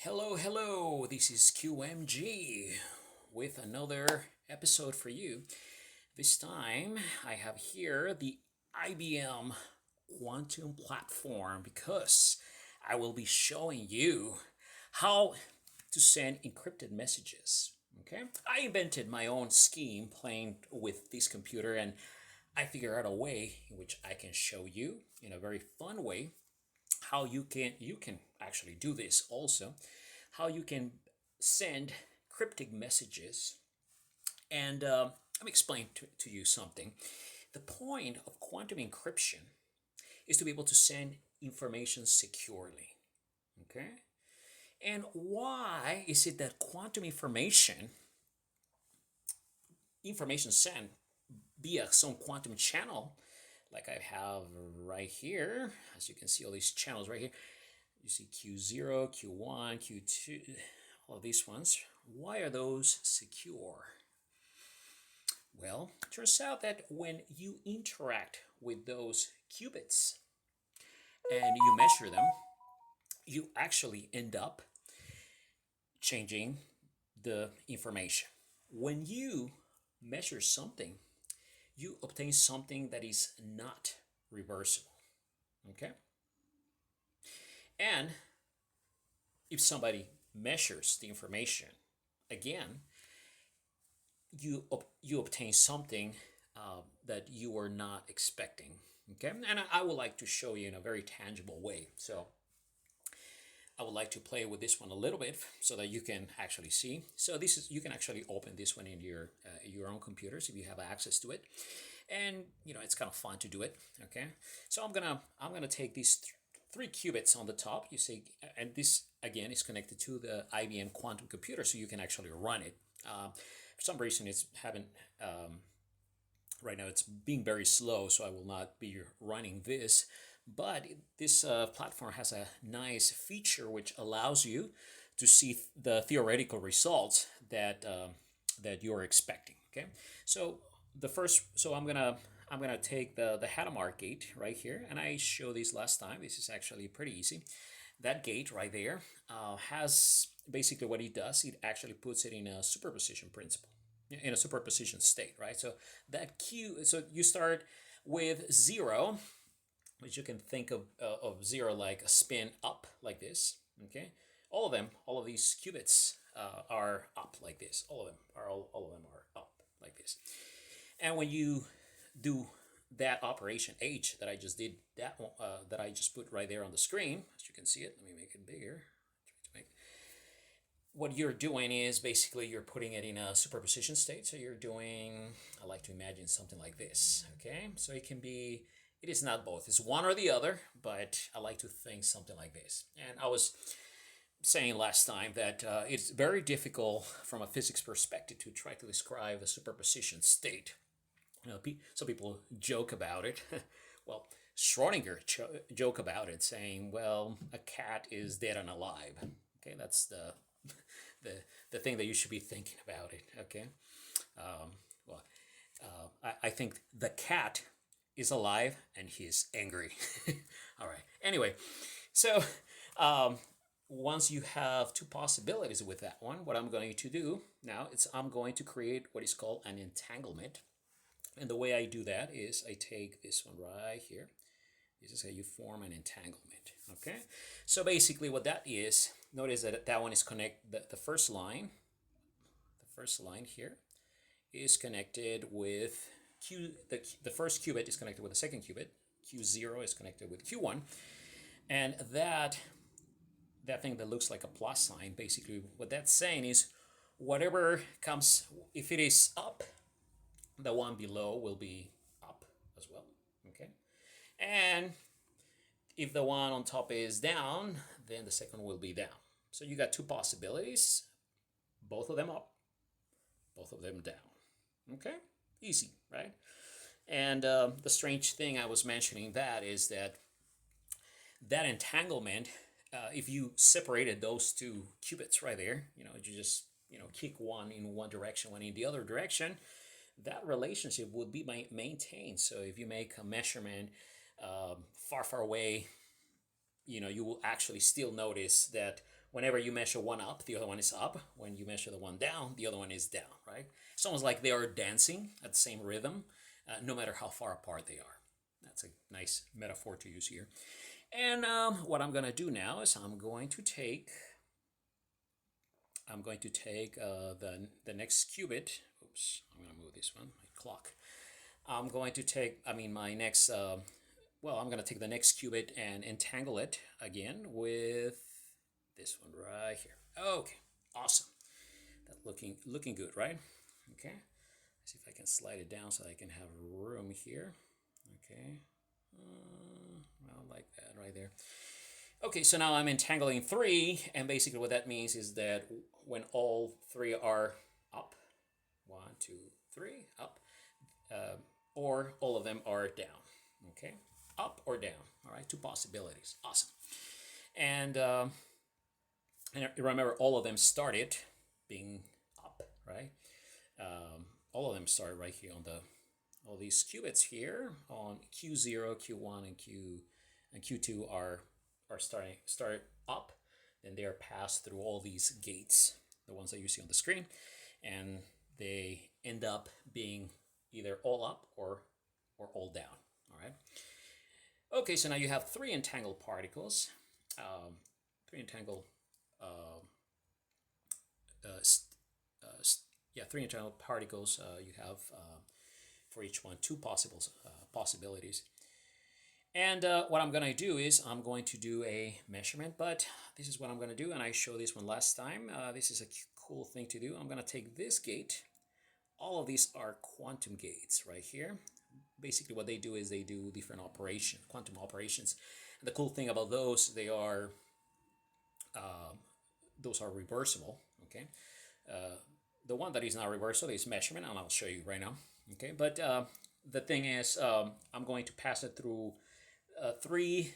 Hello, this is QMG with another episode for you. This time I have here the IBM quantum platform because I will be showing you how to send encrypted messages. Okay, I invented my own scheme playing with this computer, and I figured out a way in which I can show you in a very fun way how you can actually do this also, how you can send cryptic messages. And let me explain to you something. The point of quantum encryption is to be able to send information securely. Okay, and why is it that quantum information sent via some quantum channel, like I have right here, as you can see all these channels right here, you see Q0, Q1, Q2, all these ones. Why are those secure? Well, it turns out that when you interact with those qubits and you measure them, you actually end up changing the information. When you measure something, you obtain something that is not reversible. Okay? And if somebody measures the information again, you obtain something that you were not expecting. Okay, and I would like to show you in a very tangible way. So I would like to play with this one a little bit so that you can actually see. So this is, you can actually open this one in your own computers if you have access to it, and it's kind of fun to do it. Okay, so I'm gonna take these three qubits on the top. You see, and this again is connected to the IBM quantum computer, so you can actually run it. For some reason, it's haven't right now. It's being very slow, so I will not be running this. But this platform has a nice feature which allows you to see the theoretical results that that you're expecting. Okay, so I'm gonna take the Hadamard gate right here, and I showed this last time. This is actually pretty easy. That gate right there has basically what it does. It actually puts it in a superposition principle, in a superposition state, right? So so you start with 0, which you can think of 0 like a spin up like this. Okay, all of these qubits are up like this. All of them are up like this. And when you do that operation H that I just did, that I just put right there on the screen, as you can see it, let me make it bigger. What you're doing is basically you're putting it in a superposition state. So you're doing, I like to imagine something like this. Okay, so it is not both, it's one or the other, but I like to think something like this. And I was saying last time that it's very difficult from a physics perspective to try to describe a superposition state. Some people joke about it. Well, Schrodinger joke about it, saying, "Well, a cat is dead and alive." Okay, that's the thing that you should be thinking about it. Okay, well, I think the cat is alive and he's angry. All right. Anyway, so once you have two possibilities with that one, what I'm going to do now is I'm going to create what is called an entanglement. And the way I do that is I take this one right here. This is how you form an entanglement. Okay, so basically what that is, notice that one is the first line here is connected with the first qubit is connected with the second qubit. Q0 is connected with Q1, and that thing that looks like a plus sign, basically what that's saying is whatever comes, if it is up, the one below will be up as well. Okay, and if the one on top is down, then the second will be down. So you got two possibilities, both of them up, both of them down. Okay, easy, right? And the strange thing I was mentioning that is that entanglement, if you separated those two qubits right there, you just kick one in one direction, one in the other direction, that relationship would be maintained. So if you make a measurement far away, you will actually still notice that whenever you measure one up, the other one is up. When you measure the one down, the other one is down, right? It's almost like they are dancing at the same rhythm, no matter how far apart they are. That's a nice metaphor to use here. And what I'm going to do now is I'm going to take the next qubit. Oops, I'm going to move this one, my clock. I'm going to take, my next, I'm going to take the next qubit and entangle it again with this one right here. Okay, awesome. That's looking good, right? Okay. Let's see if I can slide it down so I can have room here. Okay. Well, like that right there. Okay, so now I'm entangling 3, and basically what that means is that when all 3 are up, 1, 2, 3, up, or all of them are down. Okay, up or down. All right, 2 possibilities. Awesome. And remember, all of them started being up, right? All of them started right here on all these qubits here on Q0, Q1, and Q2 are started up. Then they are passed through all these gates, the ones that you see on the screen, and they end up being either all up or all down. All right. Okay, so now you have 3 entangled particles, 3 entangled, 3 entangled particles. You have for each one 2 possibilities. And what I'm going to do is I'm going to do a measurement, but this is what I'm going to do, and I showed this one last time. This is a cool thing to do. I'm going to take this gate. All of these are quantum gates right here. Basically what they do is they do different quantum operations. And the cool thing about those, those are reversible, okay? The one that is not reversible is measurement, and I'll show you right now, okay? But the thing is, I'm going to pass it through 3,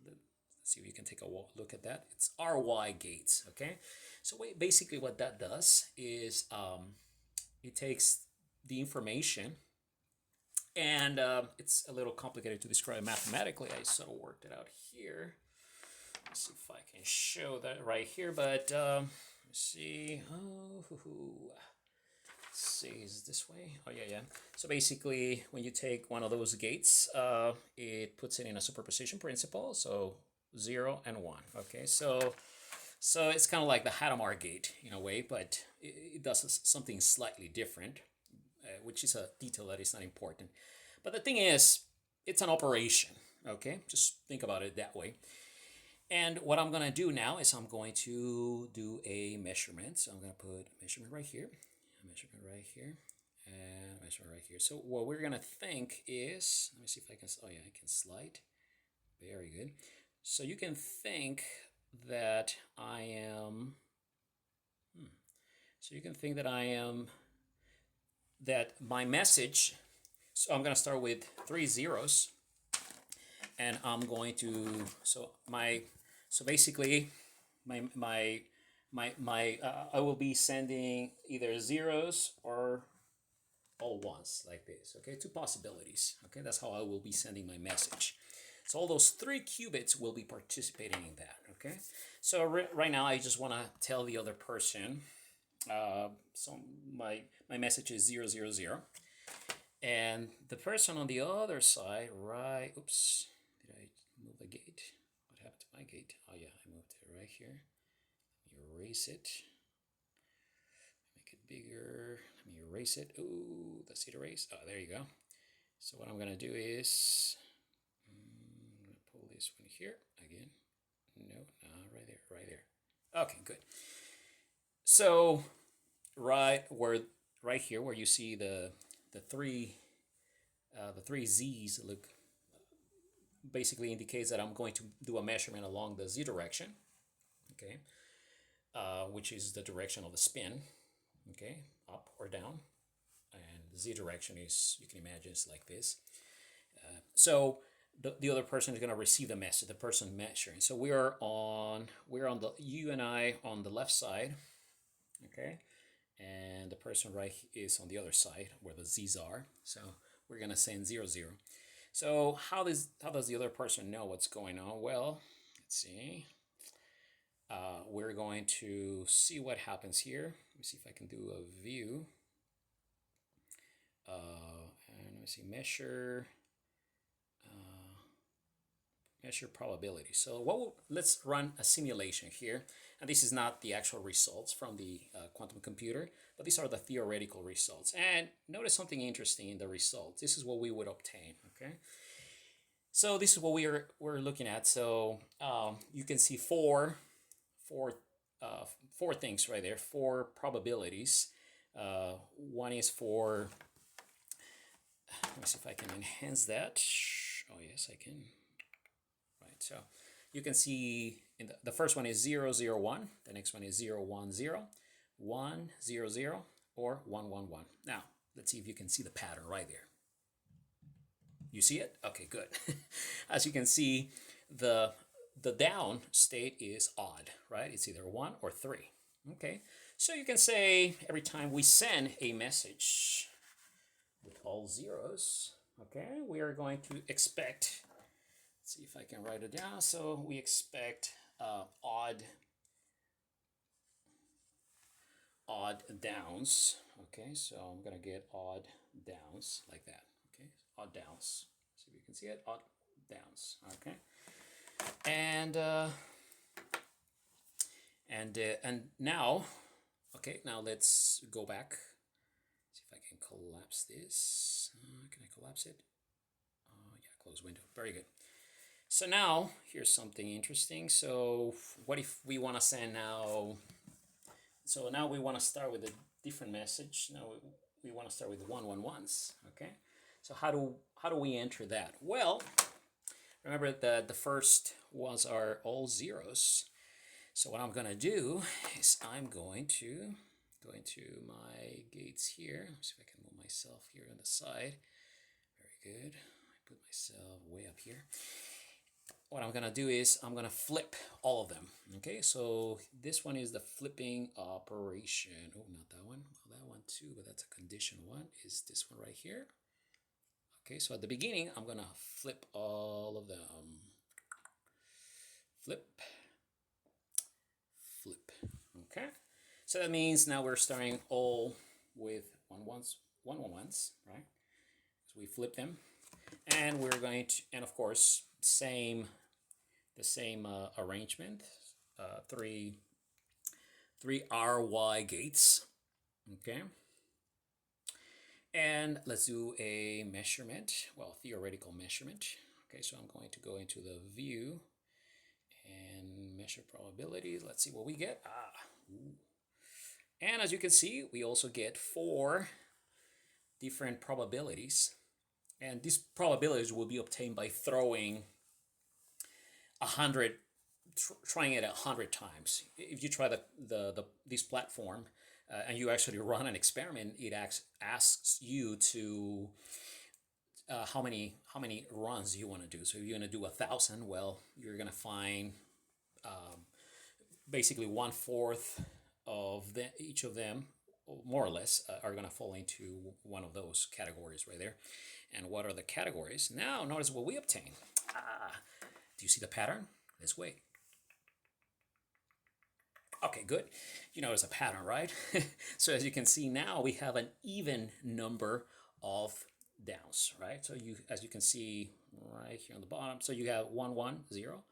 let's see if you can take a look at that. It's RY gates, okay? So basically what that does is it takes the information, and it's a little complicated to describe mathematically. I sort of worked it out here. Let's see if I can show that right here, but let's see. Let's see, is it this way? Oh, yeah. So basically, when you take one of those gates, it puts it in a superposition principle, so 0 and 1, okay? So it's kind of like the Hadamard gate in a way, but it does something slightly different, which is a detail that is not important. But the thing is, it's an operation, okay? Just think about it that way. And what I'm going to do now is I'm going to do a measurement. So I'm going to put a measurement right here, a measurement right here, and a measurement right here. So what we're going to think is, let me see if I can, oh yeah, I can slide. Very good. So you can think that I am, that my message, so I'm going to start with 3 zeros, and I'm going to, basically I will be sending either zeros or all ones like this, okay? 2 possibilities, okay? That's how I will be sending my message. So all those 3 qubits will be participating in that, okay? So right now I just want to tell the other person, so my message is 0, 0, 0. And the person on the other side, right, oops, did I move the gate? What happened to my gate? Oh yeah, I moved it right here. Let me erase it. Make it bigger. Let me erase it. Ooh, that's it erase. Oh, there you go. So what I'm going to do is, I'm going to pull this one here again. No, right there. Okay, good. So right here where you see the 3 Z's look basically indicates that I'm going to do a measurement along the Z direction, okay, which is the direction of the spin, okay, up or down, and the Z direction is, you can imagine, it's like this. So the other person is going to receive the message, the person measuring. So we're on the, you and I on the left side, okay, and the person right is on the other side where the Z's are. So we're going to send 0, 0. So how does the other person know what's going on? Well, let's see. we're going to see what happens here. Let me see if I can do a view. And let me see, measure probability. So let's run a simulation here. And this is not the actual results from the quantum computer, but these are the theoretical results. And notice something interesting in the results. This is what we would obtain, okay? So this is what we're looking at. So you can see four things right there, four probabilities. One is for, let me see if I can enhance that. Oh yes, I can. Right, so you can see in the first one is 0, 0, 1. The next one is 0, 1, 0, 1, 0, 0, or 1, 1, 1. Now, let's see if you can see the pattern right there. You see it? Okay, good. As you can see, the down state is odd, right? It's either 1 or 3. Okay, so you can say every time we send a message with all zeros, okay, we are going to expect, let's see if I can write it down. So we expect odd downs. Okay, so I'm gonna get odd downs like that. Okay, odd downs. See if you can see it. Odd downs. Okay, and now, okay, now let's go back. See if I can collapse this. Can I collapse it? Yeah, close window. Very good. So now here's something interesting. So what if we want to send now? So now we want to start with a different message. Now we want to start with 111s. Okay. So how do we enter that? Well, remember that the first ones are all zeros. So what I'm gonna do is I'm going to go into my gates here. Let's see if I can move myself here on the side. Very good. I put myself way up here. What I'm gonna do is I'm gonna flip all of them. Okay, so this one is the flipping operation. Oh, not that one. Well, that one too, but that's a condition one. Is this one right here? Okay, so at the beginning, I'm gonna flip all of them. Flip. Flip. Okay, so that means now we're starting all with 111s, right? So we flip them, and we're going to, and of course, the same arrangement, three RY gates, okay? And let's do a measurement, well, theoretical measurement. Okay, so I'm going to go into the view and measure probabilities. Let's see what we get. And as you can see, we also get 4 different probabilities. And these probabilities will be obtained by throwing 100, trying it 100 times. If you try this platform and you actually run an experiment, it asks you to how many runs you want to do. So if you're going to do 1,000, well, you're going to find basically 1/4 of each of them, more or less, are going to fall into one of those categories right there. And what are the categories? Now, notice what we obtain. Do you see the pattern? Let's wait. Okay, good. You notice a pattern, right? So as you can see now, we have an even number of downs, right? So as you can see right here on the bottom, so you have 1, 1, 0,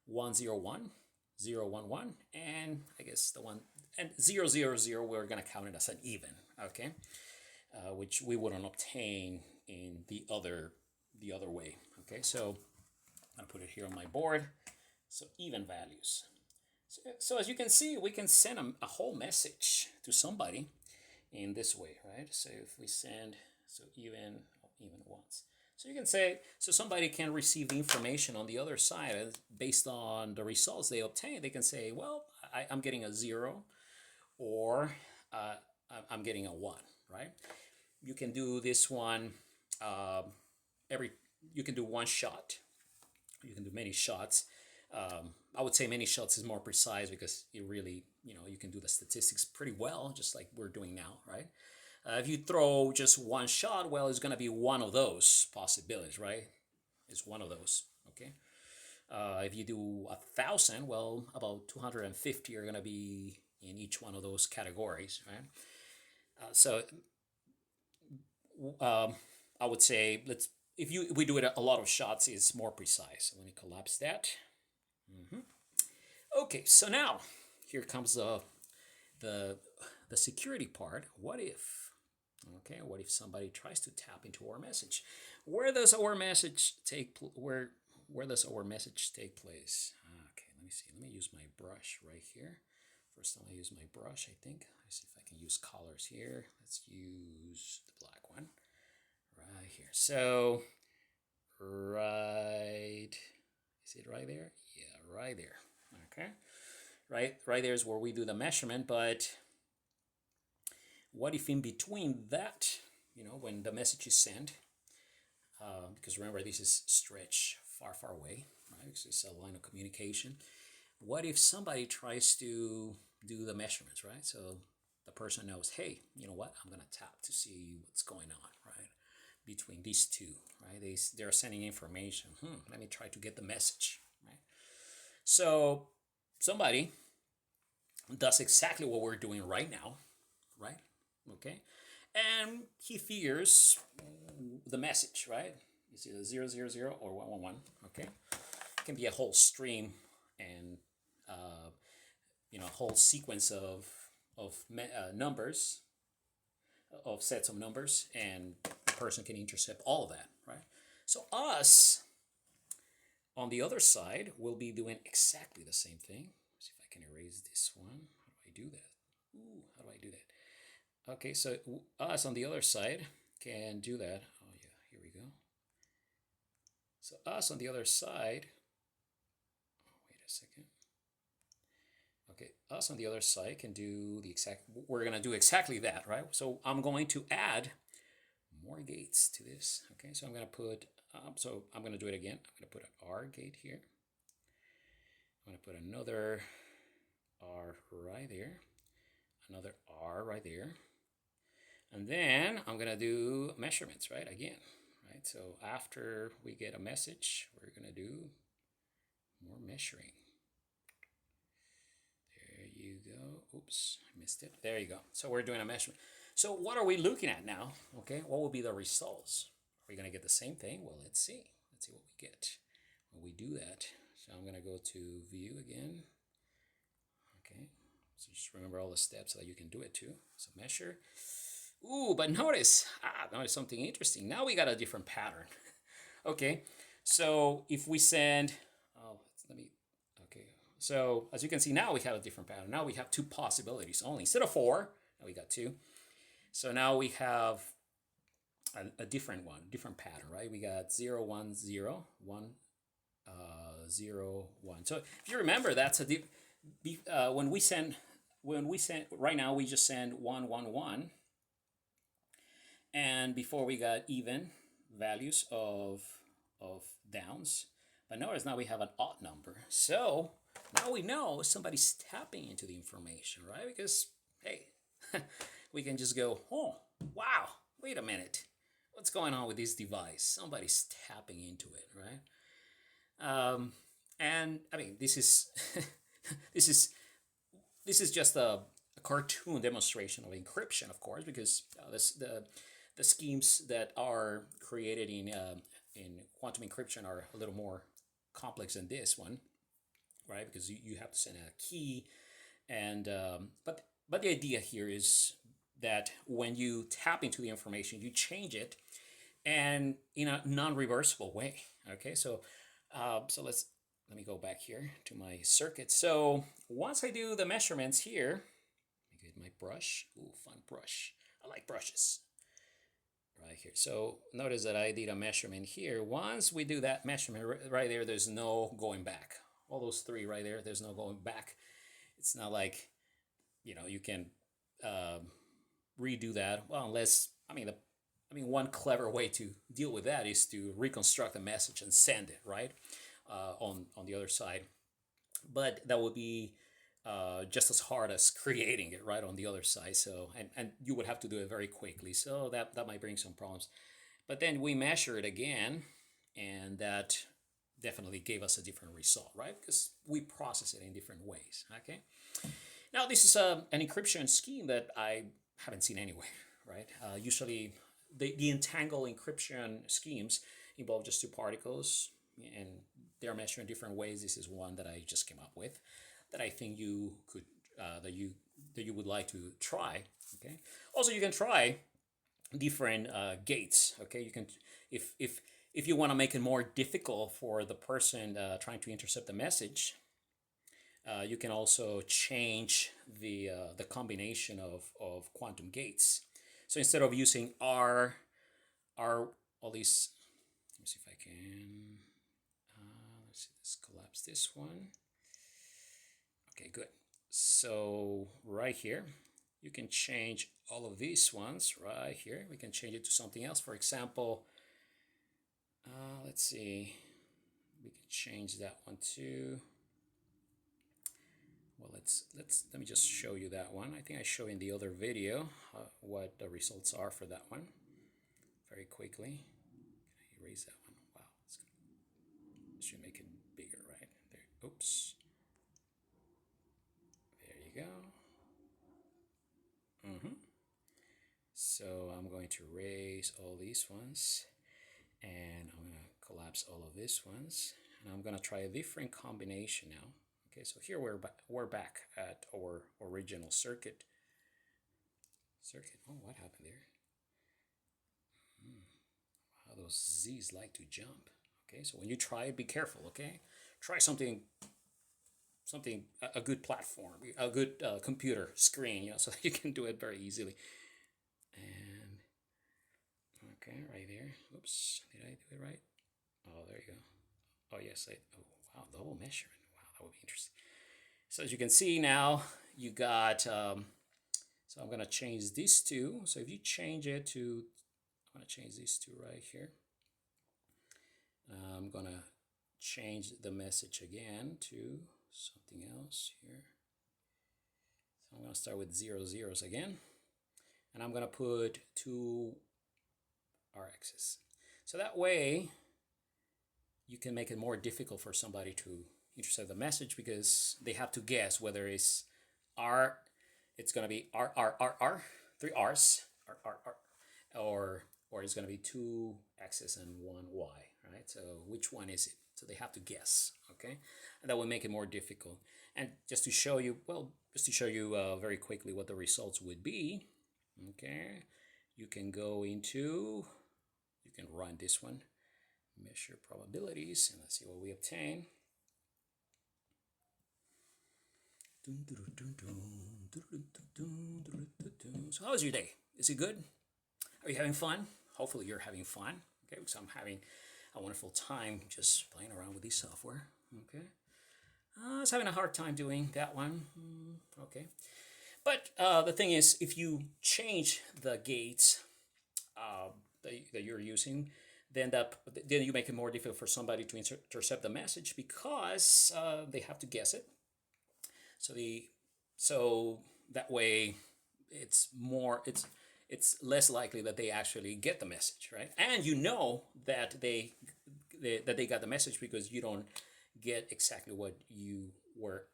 1, 0, 1, 0, 1, 1, and I guess the one, and 0, 0, 0, we're going to count it as an even, okay? Which we wouldn't obtain in the other way, okay? So I'll put it here on my board. So even values. So as you can see, we can send a whole message to somebody in this way, right? So if we send, so even once. So you can say, so somebody can receive the information on the other side, and based on the results they obtain, they can say, well, I'm getting a 0, or I'm getting a 1, right? You can do this one you can do one shot. You can do many shots. I would say many shots is more precise because you really, you can do the statistics pretty well, just like we're doing now, right? If you throw just one shot, well, it's going to be one of those possibilities, right? It's one of those, okay? If you do 1,000, well, about 250 are going to be in each one of those categories, right? So I would say if we do it a lot of shots, it's more precise. So let me collapse that. Okay, so now here comes the security part. What if? Okay, what if somebody tries to tap into our message? Where does our message where does our message take place? Okay, let me see. Let me use my brush right here. First time I use my brush, I think. Let's see if I can use colors here. Let's use the black one right here. So, right, is it right there? Yeah, right there. Okay, right there is where we do the measurement. But what if in between that, when the message is sent, because remember this is stretched far away, right? Because it's a line of communication. What if somebody tries to do the measurements, right? So the person knows, hey, you know what? I'm gonna tap to see what's going on, right? Between these two, right? They're sending information. Let me try to get the message, right? So somebody does exactly what we're doing right now, right? Okay, and he figures the message, right? It's either 000 or 111. Okay, it can be a whole stream and a whole sequence of numbers, of sets of numbers, and the person can intercept all of that, right? So us on the other side will be doing exactly the same thing. Let's see if I can erase this one. How do I do that? Ooh, how do I do that? Okay, so us on the other side can do that. Oh yeah, here we go. So us on the other side, wait a second. Okay, us on the other side can do we're gonna do exactly that, right? So I'm going to add more gates to this. Okay, so I'm gonna put, I'm gonna do it again. I'm gonna put an R gate here. I'm gonna put another R right there, another R right there. And then I'm gonna do measurements, right? Again, right? So after we get a message, we're gonna do more measuring. There you go. Oops, I missed it. There you go. So we're doing a measurement. So what are we looking at now? Okay, what will be the results? Are we gonna get the same thing? Well, let's see. Let's see what we get when we do that. So I'm gonna go to view again. Okay, so just remember all the steps so that you can do it too. So measure. Ooh, but notice something interesting. Now we got a different pattern. Okay, so if we send, okay. So as you can see, now we have a different pattern. Now we have two possibilities only. Instead of four, now we got two. So now we have a different pattern, right? We got 0, 1, 0, 1, 0, 1. So if you remember, that's when we send, right now we just send 1, 1, 1. And before we got even values of downs, but notice now we have an odd number. So now we know somebody's tapping into the information, right? Because hey, we can just go, oh wow, wait a minute, what's going on with this device? Somebody's tapping into it, right? And I mean, this is this is just a cartoon demonstration of encryption, of course, because the schemes that are created in quantum encryption are a little more complex than this one, right? Because you have to send a key, and but the idea here is that when you tap into the information, you change it, and in a non-reversible way. Okay, so let me go back here to my circuit. So once I do the measurements here, let me get my brush. Ooh, fun brush. I like brushes. Right here. So notice that I did a measurement here. Once we do that measurement right there, there's no going back. All those three right there, there's no going back. It's not like, you can redo that. Well, unless, one clever way to deal with that is to reconstruct the message and send it, right? On the other side. But that would be just as hard as creating it right on the other side. So and you would have to do it very quickly. So that might bring some problems. But then we measure it again, and that definitely gave us a different result, right? Because we process it in different ways, okay? Now, this is an encryption scheme that I haven't seen anywhere, right? Usually, the entangled encryption schemes involve just two particles, and they're measured in different ways. This is one that I just came up with that I think you could that you would like to try. Okay. Also, you can try different gates. Okay. You can if you want to make it more difficult for the person trying to intercept the message. You can also change the combination of quantum gates. So instead of using all these, let me see if I can, let's see, let's collapse this one. Okay, good. So right here, you can change all of these ones right here. We can change it to something else. For example, let's see, we can change that one too. Well, let me just show you that one. I think I showed in the other video what the results are for that one very quickly. Can I erase that one? Wow, it should make it bigger, right? There. Oops. There you go. So I'm going to erase all these ones, and I'm going to collapse all of these ones, and I'm going to try a different combination now. Okay, so here we're back at our original circuit. Oh, what happened there? Wow, those Z's like to jump. Okay, so when you try it, be careful. Okay, try something, a good platform, a good computer screen, so that you can do it very easily. And okay, right there. Oops, did I do it right? Oh, there you go. Oh yes, oh wow, double measurement. Wow, that would be interesting. So as you can see now, you got, so I'm going to change these two. So if you change it to, I'm going to change these two right here. I'm going to change the message again to something else here. So I'm going to start with 0 zeros again. And I'm going to put 2 RXs. So that way, you can make it more difficult for somebody to intercept the message because they have to guess whether it's R, it's going to be R, 3 R's, or it's going to be 2 X's and 1 Y, right? So which one is it? So they have to guess, okay? And that will make it more difficult. And just to show you, very quickly what the results would be, okay? You can go into, you can run this one, measure probabilities, and let's see what we obtain. So how's your day? Is it good? Are you having fun? Hopefully you're having fun. Okay, because I'm having a wonderful time just playing around with this software. Okay, I was having a hard time doing that one. Okay, but the thing is, if you change the gates that you're using, then you make it more difficult for somebody to intercept the message because they have to guess it. So that way it's less likely that they actually get the message, right? And you know that they got the message because you don't get exactly what you were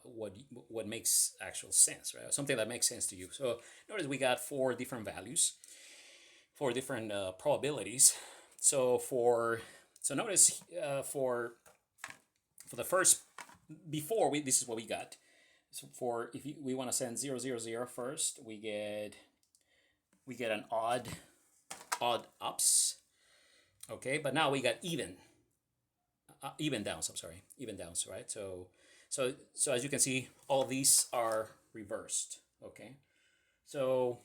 what makes actual sense, right? Something that makes sense to you. So notice we got 4 different values, 4 different probabilities. So notice for the first, this is what we got. So if we want to send 0, 0, 0 first, we get an odd ups. Okay, but now we got even downs. I'm sorry, even downs, right? So as you can see, all these are reversed. Okay, so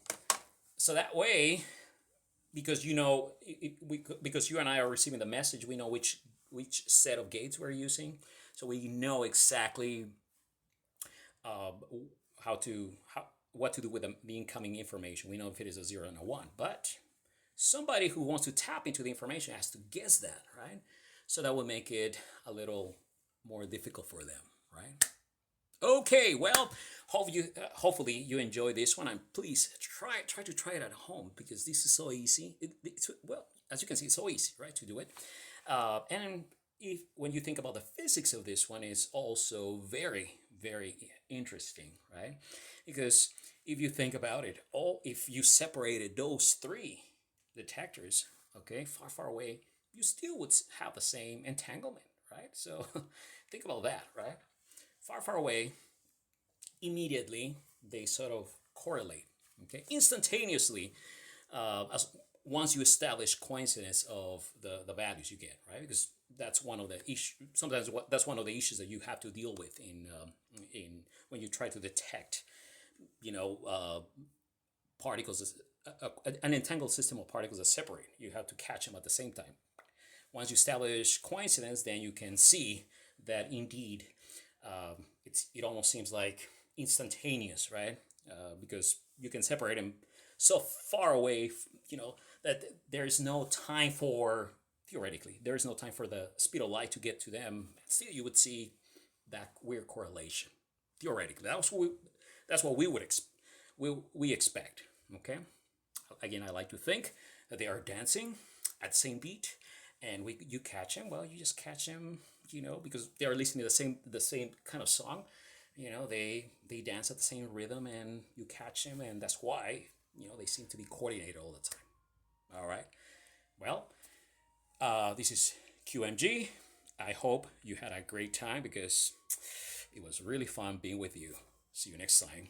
that way, because because you and I are receiving the message, we know which set of gates we're using, so we know exactly what to do with the incoming information. We know if it is a 0 and a 1, but somebody who wants to tap into the information has to guess that, right? So that will make it a little more difficult for them, right? Okay, well, hopefully you enjoy this one, and please try to try it at home because this is so easy. Well, as you can see, it's so easy, right, to do it. And if when you think about the physics of this one, is also very, very interesting, right? Because if you think about it, all if you separated those three detectors, okay, far, far away, you still would have the same entanglement, right? So think about that, right? Far, far away, immediately they sort of correlate, okay, instantaneously, as once you establish coincidence of the values you get, right? Because that's one of the issues. Sometimes that's one of the issues that you have to deal with in when you try to detect, you know, particles, an entangled system of particles that separate. You have to catch them at the same time. Once you establish coincidence, then you can see that indeed it almost seems like instantaneous, right? Because you can separate them so far away, that there is no time for, theoretically, there is no time for the speed of light to get to them. Still, you would see that weird correlation. Theoretically, that's what we expect. Okay. Again, I like to think that they are dancing at the same beat, and you catch them. Well, you just catch them, because they are listening to the same kind of song. They dance at the same rhythm, and you catch them, and that's why they seem to be coordinated all the time. All right. Well, this is QMG. I hope you had a great time because it was really fun being with you. See you next time.